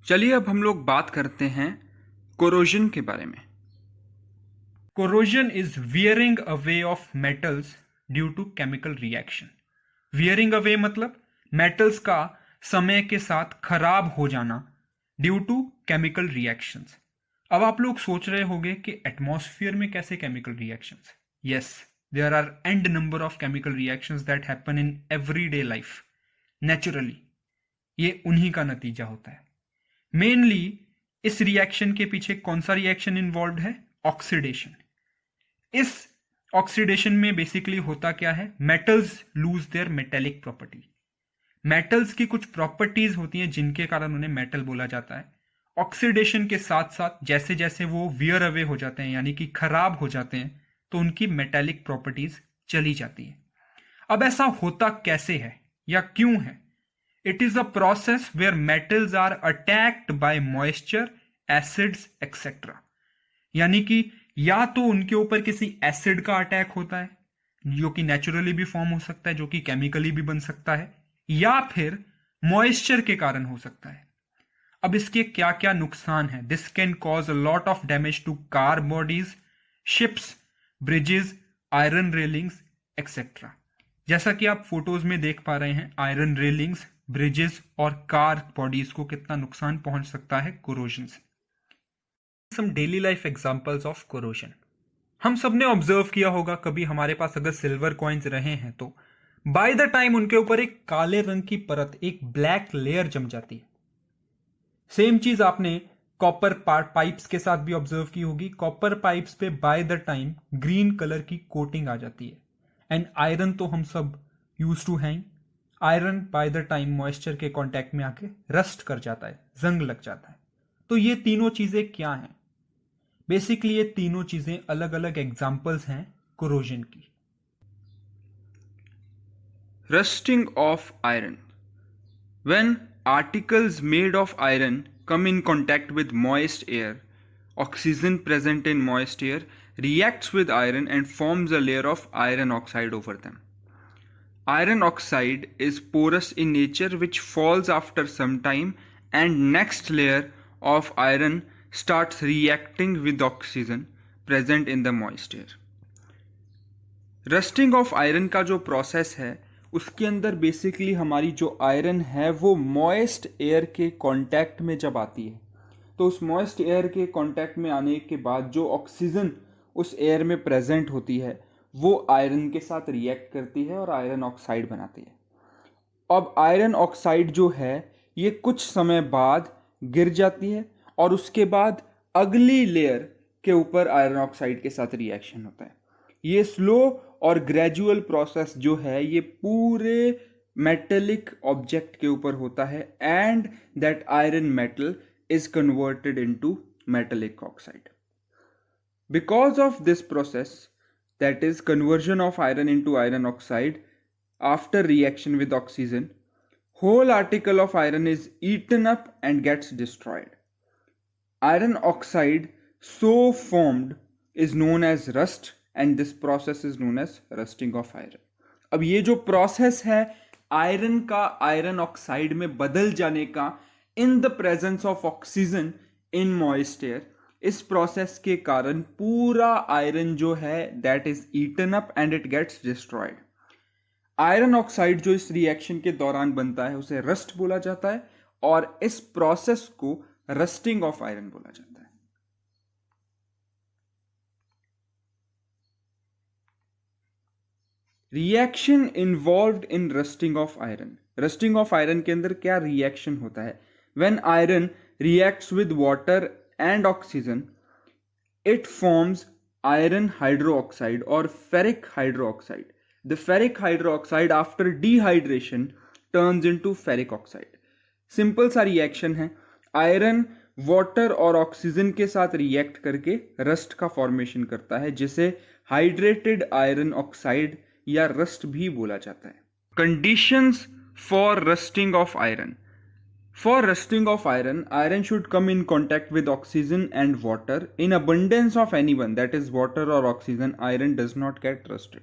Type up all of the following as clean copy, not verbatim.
चलिए अब हम लोग बात करते हैं कोरोजन के बारे में। Corrosion is wearing away of metals due to chemical reaction. Wearing away मतलब मेटल्स का समय के साथ खराब हो जाना ड्यू टू केमिकल रिएक्शंस। अब आप लोग सोच रहे होंगे कि एटमॉस्फेयर में कैसे chemical reactions? Yes, there are and number of chemical reactions that happen in everyday life naturally. ये उन्हीं का नतीजा होता है। मेनली इस रिएक्शन के पीछे कौन सा रिएक्शन इन्वॉल्व है? ऑक्सीडेशन। इस ऑक्सीडेशन में बेसिकली होता क्या है? Metals lose their metallic property. Metals की कुछ प्रॉपर्टीज होती हैं जिनके कारण उन्हें मेटल बोला जाता है। ऑक्सीडेशन के साथ साथ जैसे जैसे वो वियर अवे हो जाते हैं यानी कि खराब हो जाते हैं तो उनकी मेटेलिक प्रॉपर्टीज चली जाती है। अब ऐसा होता कैसे है या क्यों है? It is a process where metals are attacked by moisture, acids, etc. यानी कि या तो उनके ऊपर किसी एसिड का अटैक होता है जो कि नेचुरली भी फॉर्म हो सकता है, जो कि केमिकली भी बन सकता है, या फिर मॉइस्चर के कारण हो सकता है। अब इसके क्या क्या नुकसान है? This can cause a lot of damage to car bodies, ships, bridges, iron railings etcetera. जैसा कि आप फोटोज में देख पा रहे हैं, आयरन रेलिंग्स, ब्रिजेस और कार बॉडीज को कितना नुकसान पहुंच सकता है कोरोजन से। Some daily life examples of corrosion. हम सबने ऑब्जर्व किया होगा, कभी हमारे पास अगर सिल्वर कॉइन्स रहे हैं तो बाय द टाइम उनके ऊपर एक काले रंग की परत, एक ब्लैक लेयर जम जाती है। सेम चीज आपने कॉपर पाइप्स के साथ भी ऑब्जर्व की होगी। कॉपर पाइप्स पे by the time green colour की कोटिंग आ जाती है। एंड आयरन तो हम सब use to hang. Iron by the time moisture के कांटेक्ट में आके रस्ट कर जाता है, जंग लग जाता है। तो ये तीनों चीजें क्या हैं? बेसिकली ये तीनों चीजें अलग अलग एग्जांपल्स हैं कोरोजन की। Rusting of iron. When articles made of iron come in contact with moist air, oxygen present in moist air reacts with iron and forms a layer of iron oxide over them. Iron oxide is porous in nature which falls after some time and next layer of iron starts reacting with oxygen present in the moist air. Rusting of iron का जो process है उसके अंदर basically हमारी जो iron है वो moist air के कांटेक्ट में जब आती है तो उस मॉइस्ट एयर के कांटेक्ट में आने के बाद जो ऑक्सीजन उस एयर में प्रेजेंट होती है वो आयरन के साथ रिएक्ट करती है और आयरन ऑक्साइड बनाती है। अब आयरन ऑक्साइड जो है ये कुछ समय बाद गिर जाती है और उसके बाद अगली लेयर के ऊपर आयरन ऑक्साइड के साथ रिएक्शन होता है। ये स्लो और ग्रेजुअल प्रोसेस जो है ये पूरे मेटेलिक ऑब्जेक्ट के ऊपर होता है and that iron metal is converted into metallic oxide. Because of this process, that is conversion of iron into iron oxide after reaction with oxygen, whole article of iron is eaten up and gets destroyed. Iron oxide so formed is known as rust and this process is known as rusting of iron. अब ये जो process है iron का iron oxide में बदल जाने का in the presence of oxygen in moist air, इस प्रोसेस के कारण पूरा आयरन जो है that is eaten up and it gets destroyed. Iron oxide जो इस रिएक्शन के दौरान बनता है उसे रस्ट बोला जाता है और इस प्रोसेस को रस्टिंग ऑफ आयरन बोला जाता है। Reaction involved in rusting of iron. Rusting of iron के अंदर क्या रिएक्शन होता है? When iron reacts with water and oxygen, it forms iron hydroxide or ferric hydroxide. The ferric hydroxide after dehydration turns into ferric oxide. Simple सा reaction है। Iron water और oxygen के साथ रिएक्ट करके रस्ट का formation करता है जिसे हाइड्रेटेड आयरन ऑक्साइड या रस्ट भी बोला जाता है। Conditions for rusting of iron. For rusting of iron, iron should come in contact with oxygen and water in abundance of anyone, that is water or oxygen, iron does not get rusted.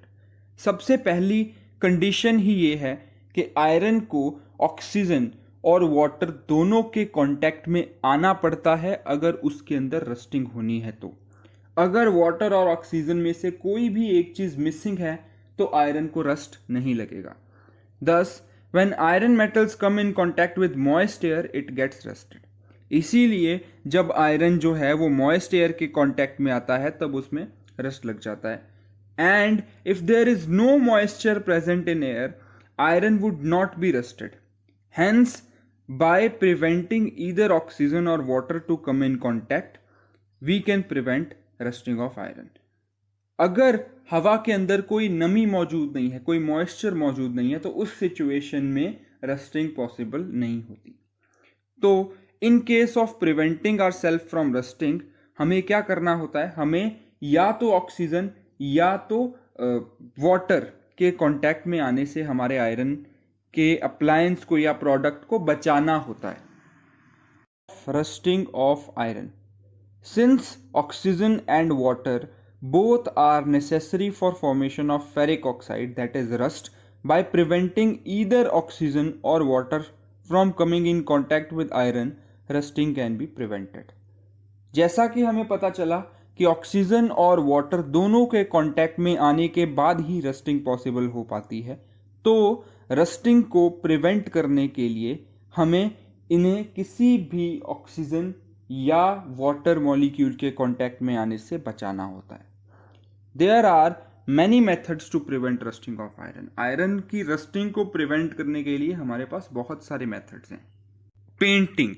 सबसे पहली condition ही ये है कि iron को oxygen और water दोनों के contact में आना पड़ता है अगर उसके अंदर रस्टिंग होनी है तो। अगर वाटर और ऑक्सीजन में से कोई भी एक चीज मिसिंग है तो आयरन को रस्ट नहीं लगेगा। Thus, when iron metals come in contact with moist air, it gets rusted. इसीलिए जब आयरन जो है वो मॉइस्ट एयर के कांटेक्ट में आता है तब उसमें रस्ट लग जाता है। And if there is no moisture present in air, iron would not be rusted. Hence, by preventing either oxygen or water to come in contact, we can prevent rusting of iron. अगर हवा के अंदर कोई नमी मौजूद नहीं है, कोई मॉइस्चर मौजूद नहीं है, तो उस सिचुएशन में रस्टिंग पॉसिबल नहीं होती। तो in case of preventing our self from rusting, हमें क्या करना होता है? हमें या तो ऑक्सीजन या तो वाटर के कांटेक्ट में आने से हमारे आयरन के अप्लायंस को या प्रोडक्ट को बचाना होता है। Rusting of iron, since oxygen and water both are necessary for formation of ferric oxide, that is rust. By preventing either oxygen or water from coming in contact with iron, rusting can be prevented. जैसा कि हमें पता चला कि oxygen और water दोनों के contact में आने के बाद ही रस्टिंग पॉसिबल हो पाती है, तो रस्टिंग को प्रिवेंट करने के लिए हमें इन्हें किसी भी ऑक्सीजन या वाटर मॉलिक्यूल के कांटेक्ट में आने से बचाना होता है। There are many methods to prevent rusting of iron. Iron की रस्टिंग को प्रिवेंट करने के लिए हमारे पास बहुत सारे मेथड्स हैं। Painting,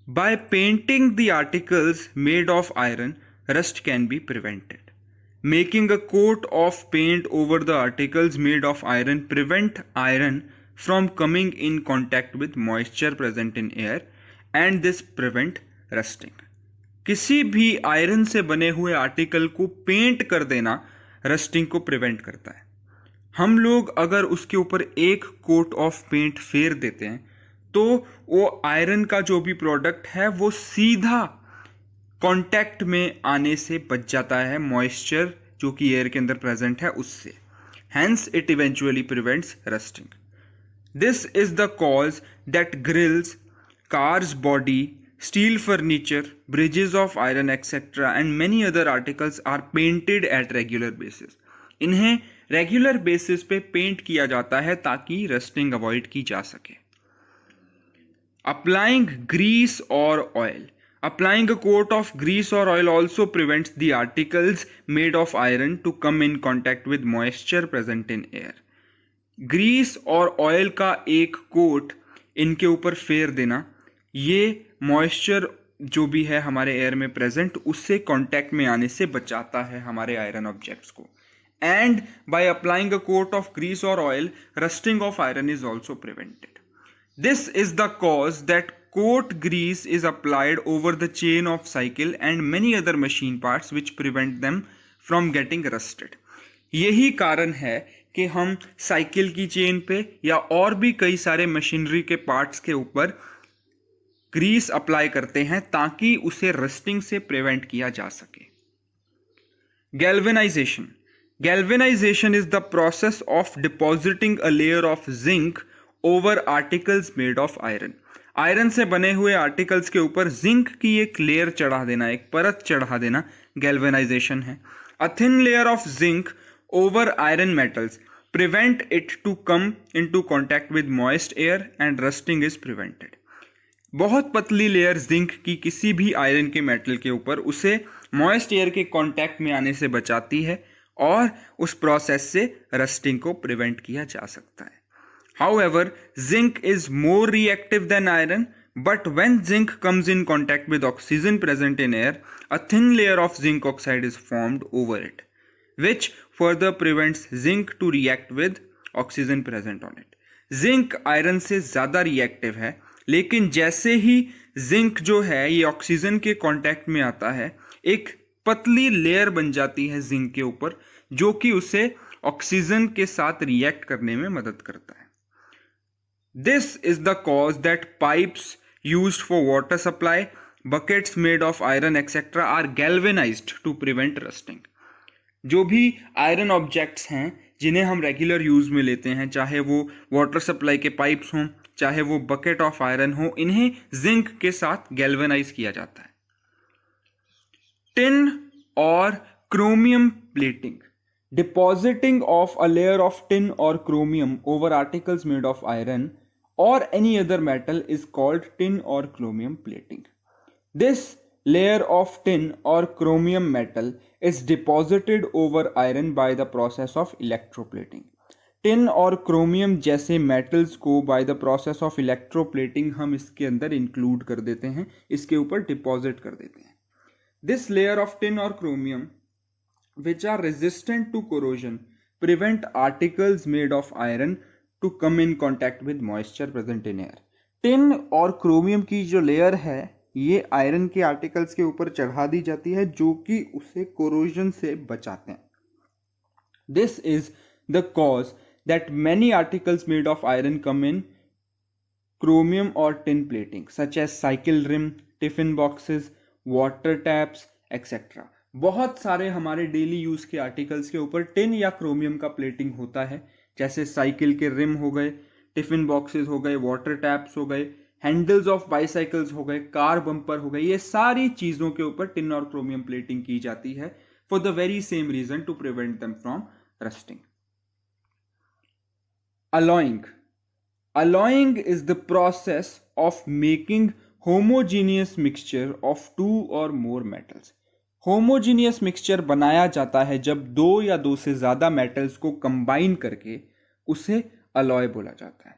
by painting the articles made of iron, rust can be prevented. Making a coat of paint over the articles made of iron prevent iron from coming in contact with moisture present in air, and this prevent rusting. किसी भी iron से बने हुए article को paint कर देना rusting को prevent करता है। हम लोग अगर उसके ऊपर एक कोट ऑफ पेंट फेर देते हैं तो वो आयरन का जो भी प्रोडक्ट है वो सीधा कांटेक्ट में आने से बच जाता है, मॉइस्चर जो कि एयर के अंदर प्रेजेंट है उससे। Hence it eventually prevents rusting. This is the cause that grills, cars body, steel furniture, bridges of iron etc. and many other articles are painted at regular basis. इन्हें regular basis पे paint किया जाता है ताकि rusting avoid की जा सके। Applying grease or oil. Applying a coat of grease or oil also prevents the articles made of iron to come in contact with moisture present in air. Grease और oil का एक coat इनके ऊपर फेर देना, ये मॉइस्चर जो भी है हमारे एयर में प्रेजेंट उससे कांटेक्ट में आने से बचाता है हमारे आयरन ऑब्जेक्ट्स को। And by applying a coat of grease और oil, rusting of iron is also prevented. This is the cause that coat grease is applied over the chain of cycle and many other machine parts which prevent them from getting rusted. यही कारण है कि हम cycle की chain पे या और भी कई सारे मशीनरी के पार्ट्स के ऊपर ग्रीस अप्लाई करते हैं ताकि उसे रस्टिंग से प्रिवेंट किया जा सके। Galvanisation, galvanisation is the process of depositing a layer of zinc over articles made of iron. Iron से बने हुए आर्टिकल्स के ऊपर जिंक की एक लेयर चढ़ा देना, एक परत चढ़ा देना गैल्वेनाइजेशन है। A thin layer of zinc over iron metals prevent it to come into contact with moist air and rusting is prevented. बहुत पतली लेयर जिंक की किसी भी आयरन के मेटल के ऊपर उसे मॉइस्ट एयर के कांटेक्ट में आने से बचाती है और उस प्रोसेस से रस्टिंग को प्रिवेंट किया जा सकता है। However, zinc is more reactive than iron, but when zinc comes in contact with oxygen present in air, a thin layer of zinc oxide is formed over it, which further prevents zinc to react with oxygen present on it. Zinc iron से ज़्यादा reactive है, लेकिन जैसे ही zinc जो है ये oxygen के contact में आता है, एक पतली लेयर बन जाती है जिंक के ऊपर जो कि उसे ऑक्सीजन के साथ रिएक्ट करने में मदद करता है। This is the cause that pipes used for water supply, buckets made of iron etcetera are galvanized to prevent rusting. जो भी आयरन ऑब्जेक्ट्स हैं, जिन्हें हम रेगुलर यूज़ में लेते हैं, चाहे वो वाटर सप्लाई के पाइप्स हों, चाहे वो बकेट ऑफ आयरन हो, इन्हें जिंक के साथ गैल्वेनाइज किया जाता है। टिन और chromium plating, depositing of a layer of tin or chromium over articles made of iron or any other metal is called tin or chromium plating. This layer of tin or chromium metal is deposited over iron by the process of electroplating. Tin और chromium जैसे metals को by the process of electroplating हम इसके अंदर include कर देते हैं, इसके ऊपर डिपॉजिट कर देते हैं। दिस लेयर ऑफ टिन और chromium which are resistant to corrosion prevent articles made of iron to come in contact with moisture present in air. Tin और क्रोमियम की जो लेयर है ये आयरन के आर्टिकल्स के ऊपर चढ़ा दी जाती है जो कि उसे कोरोजन से बचाते हैं। This is the cause that many articles made of iron come in chromium और tin plating such as cycle rim, tiffin boxes, water taps etcetera. बहुत सारे हमारे डेली यूज के आर्टिकल्स के ऊपर टिन या क्रोमियम का प्लेटिंग होता है, जैसे साइकिल के रिम हो गए, टिफिन बॉक्सेस हो गए, वाटर टैप्स हो गए, हैंडल्स ऑफ बाइसाइकिल्स हो गए, कार बम्पर हो गए। ये सारी चीजों के ऊपर टिन और क्रोमियम प्लेटिंग की जाती है for the very same reason, to prevent them from rusting. Alloying is the process of making homogeneous mixture of two or more metals. Homogeneous mixture बनाया जाता है जब दो या दो से ज्यादा मेटल्स को कंबाइन करके उसे अलॉय बोला जाता है।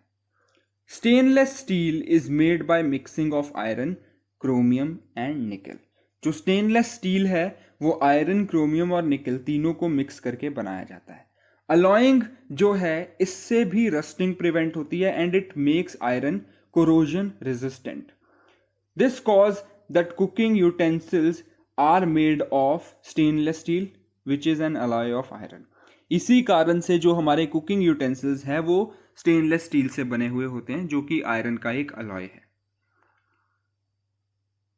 Stainless steel is made by mixing of iron, chromium and निकल। जो स्टेनलेस स्टील है वो आयरन, क्रोमियम और निकल तीनों को मिक्स करके बनाया जाता है। अलॉइंग जो है इससे भी रस्टिंग प्रिवेंट होती है and it makes iron corrosion resistant. This cause that cooking utensils are made of stainless steel which is an alloy of iron. इसी कारण से जो हमारे कुकिंग यूटेंसिल्स है वो स्टेनलेस स्टील से बने हुए होते हैं जो कि आयरन का एक अलॉय है।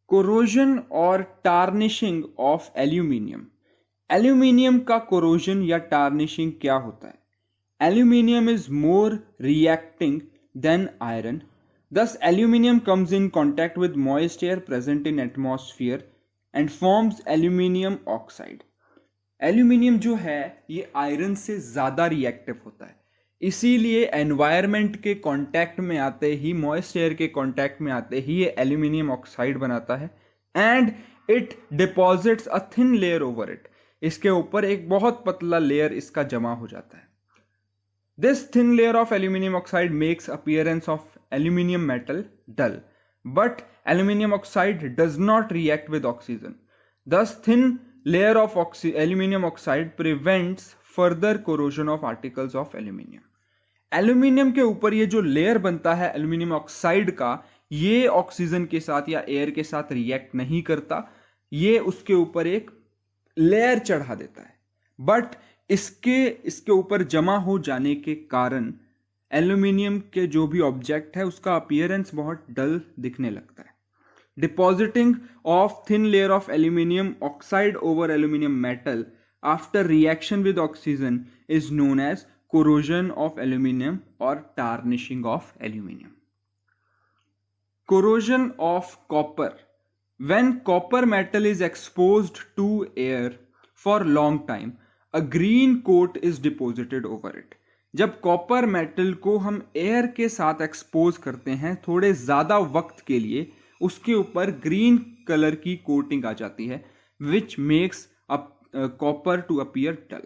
कोरोजन और टार्निशिंग ऑफ एल्यूमिनियम। एल्यूमिनियम का कोरोजन या टार्निशिंग क्या होता है? Aluminium is more reacting than iron, thus aluminium comes in contact with moist air present in atmosphere and forms aluminium oxide. Aluminium जो है ये आयरन से ज्यादा रिएक्टिव होता है, इसीलिए एनवायरमेंट के कांटेक्ट में आते ही, मॉइस्ट एयर के कांटेक्ट में आते ही ये एल्यूमिनियम ऑक्साइड बनाता है and it deposits a thin layer over it. इसके ऊपर एक बहुत पतला लेयर इसका जमा हो जाता है। This thin layer of aluminium oxide makes appearance of aluminium metal dull, but aluminium oxide does not react with oxygen. This thin layer of aluminum oxide prevents further corrosion of articles of aluminium. Aluminium के ऊपर ये जो layer बनता है aluminium oxide का, ये oxygen के साथ या एयर के साथ रिएक्ट नहीं करता, ये उसके ऊपर एक लेयर चढ़ा देता है, बट इसके ऊपर जमा हो जाने के कारण एल्यूमिनियम के जो भी ऑब्जेक्ट है उसका अपीयरेंस बहुत डल दिखने लगता है। Depositing of thin layer of aluminium oxide over aluminium metal after reaction with oxygen is known as corrosion of aluminium or tarnishing of aluminium. Corrosion of copper. When copper metal is exposed to air for long time, a green coat is deposited over it. जब copper metal को हम air के साथ expose करते हैं थोड़े ज्यादा वक्त के लिए, उसके ऊपर ग्रीन कलर की कोटिंग आ जाती है which makes copper to appear dull.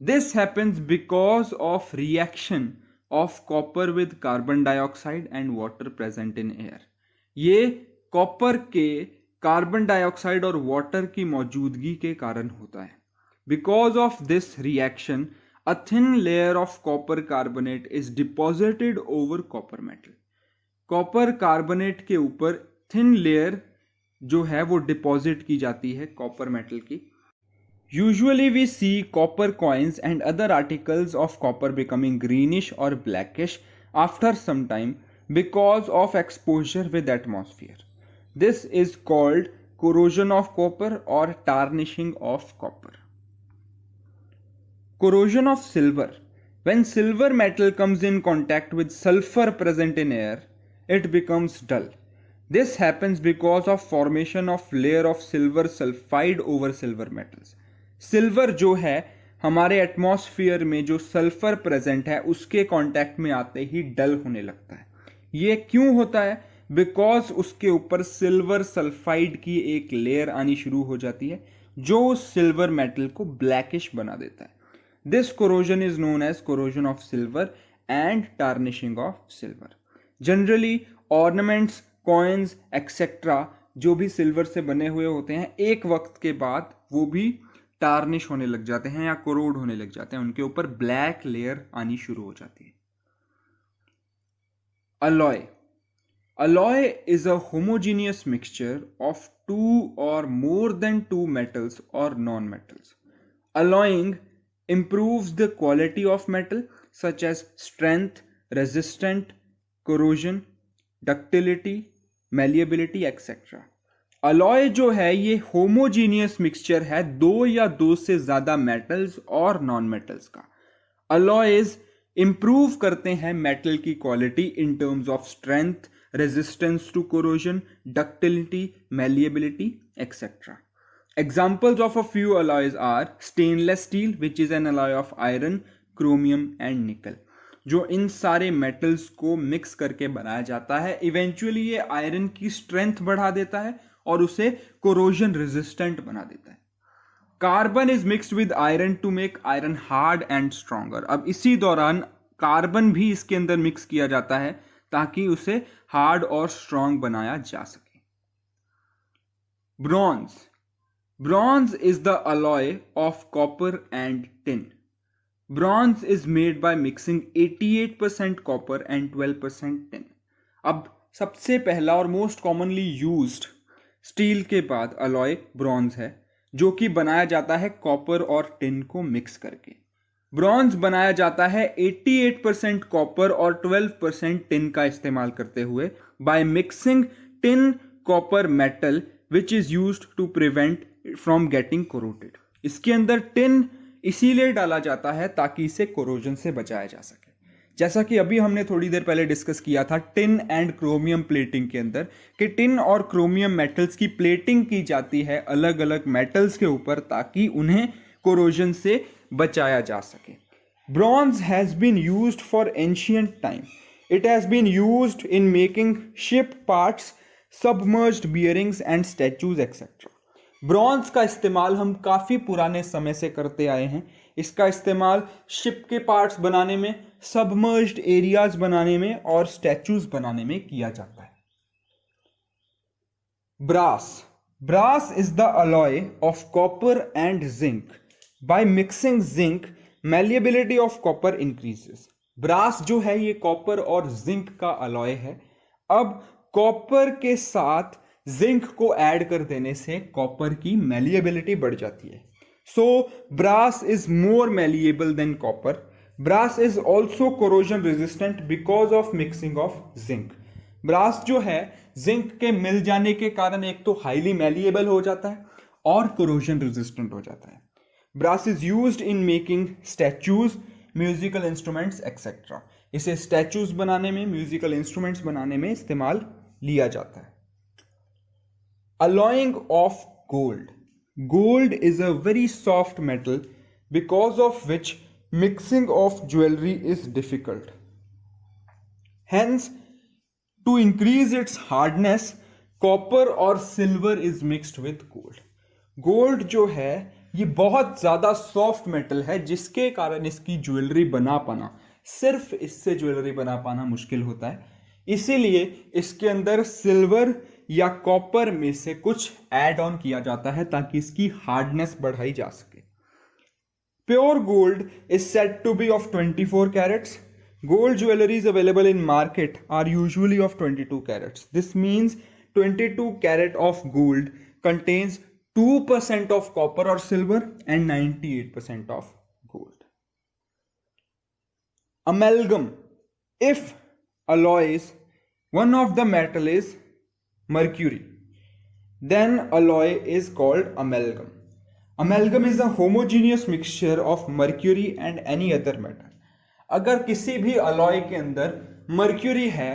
This happens because of reaction of copper with carbon dioxide and water present in air. ये कॉपर के कार्बन डाइऑक्साइड और वाटर की मौजूदगी के कारण होता है। Because of this reaction a thin layer of copper carbonate is deposited over copper metal. Copper carbonate के ऊपर थिन लेयर जो है वो डिपॉजिट की जाती है कॉपर मेटल की। Usually we see copper coins and other articles of copper becoming greenish और blackish after some time because of exposure with atmosphere. This is called corrosion of copper और tarnishing of copper. Corrosion of silver. When silver metal comes in contact with sulfur present in air, it becomes dull. This happens because of formation of layer of silver sulfide over silver metals. Silver जो है हमारे atmosphere में जो sulphur present है उसके contact में आते ही डल होने लगता है. ये क्यों होता है? बिकॉज उसके ऊपर सिल्वर सल्फाइड की एक लेयर आनी शुरू हो जाती है जो उस सिल्वर मेटल को ब्लैकिश बना देता है. This corrosion is known as corrosion of silver and tarnishing of silver. Generally ornaments, coins etcetera जो भी सिल्वर से बने हुए होते हैं एक वक्त के बाद वो भी टार्निश होने लग जाते हैं या कोरोड होने लग जाते हैं, उनके ऊपर ब्लैक लेयर आनी शुरू हो जाती है. alloy. Alloy is a homogeneous mixture of two or more than two metals or non-metals. Alloying improves the quality of metal such as strength, resistance, corrosion, ductility, malleability, etc. Alloy जो है ये homogeneous mixture है दो या दो से ज्यादा metals और नॉन मेटल्स का. अलॉयज इंप्रूव करते हैं मेटल की quality in terms of strength, resistance to corrosion, ductility, malleability etcetera. Examples of a few alloys are stainless steel, which is an alloy of iron, chromium and nickel. जो इन सारे metals को mix करके बनाया जाता है. Eventually ये iron की strength बढ़ा देता है और उसे कोरोजन रेजिस्टेंट बना देता है. Carbon is mixed with iron to make iron hard and stronger. अब इसी दौरान कार्बन भी इसके अंदर मिक्स किया जाता है ताकि उसे हार्ड और स्ट्रॉन्ग बनाया जा सके. Bronze. Bronze is the alloy of copper and tin. Bronze is made by mixing 88% copper and 12% tin. अब सबसे पहला और मोस्ट कॉमनली यूज्ड स्टील के बाद अलॉय ब्रॉन्ज है जो कि बनाया जाता है कॉपर और टिन को मिक्स करके. ब्रॉन्ज बनाया जाता है 88% कॉपर और 12% टिन का इस्तेमाल करते हुए by mixing tin copper metal which is used to prevent from getting corroded. इसके अंदर टिन इसीलिए डाला जाता है ताकि इसे कोरोजन से बचाया जा सके. जैसा कि अभी हमने थोड़ी देर पहले डिस्कस किया था टिन एंड क्रोमियम प्लेटिंग के अंदर कि टिन और क्रोमियम मेटल्स की प्लेटिंग की जाती है अलग अलग मेटल्स के ऊपर ताकि उन्हें कोरोजन से बचाया जा सके. Bronze has been used for ancient time. It has been used in making ship parts, submerged bearings and statues etcetera. Bronze का इस्तेमाल हम काफ़ी पुराने समय से करते आए हैं. इसका इस्तेमाल शिप के पार्ट्स बनाने में, सबमर्ज्ड एरियाज बनाने में और स्टैचूज बनाने में किया जाता है. Brass. Brass is the alloy of copper and zinc. By mixing zinc malleability of copper increases. Brass जो है ये कॉपर और जिंक का अलॉय है. अब कॉपर के साथ जिंक को ऐड कर देने से कॉपर की मैलिएबिलिटी बढ़ जाती है. So brass is more malleable than copper. Brass is also corrosion resistant because of mixing of zinc. Brass जो है जिंक के मिल जाने के कारण एक तो हाईली मैलिएबल हो जाता है और कोरोजन रेजिस्टेंट हो जाता है. Brass is used in making statues, musical instruments etcetera. इसे स्टैचूज बनाने में, म्यूजिकल इंस्ट्रूमेंट्स बनाने में इस्तेमाल लिया जाता है. Alloying of gold. Gold is a very soft metal because of which mixing of jewelry is difficult. Hence, to increase its hardness, copper or silver is mixed with gold. Gold जो है ये बहुत ज़्यादा सॉफ्ट मेटल है जिसके कारण इसकी jewellery बना पाना, सिर्फ इससे ज्वेलरी बना पाना मुश्किल होता है. इसीलिए इसके अंदर सिल्वर या कॉपर में से कुछ ऐड ऑन किया जाता है ताकि इसकी हार्डनेस बढ़ाई जा सके. Pure gold is said to be of 24 carats. Gold jewelleries available in market are usually of 22 carats. This means 22 carat of gold contains 2% of copper or silver and 98% of gold. Amalgam. If alloys, one of the metal is mercury, then alloy is called amalgam. Amalgam is a homogeneous mixture of mercury and any other metal. अगर किसी भी alloy के अंदर mercury है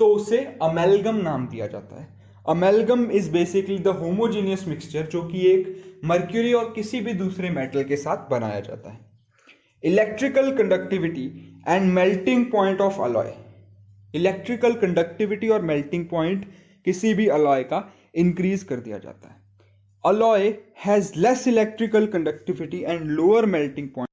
तो उसे amalgam नाम दिया जाता है। Amalgam is basically the homogeneous mixture जो कि एक मर्क्यूरी और किसी भी दूसरे मेटल के साथ बनाया जाता है। Electrical conductivity and melting point of alloy. Electrical conductivity और मेल्टिंग पॉइंट किसी भी अलॉय का इंक्रीज कर दिया जाता है। Alloy has less electrical conductivity and lower melting point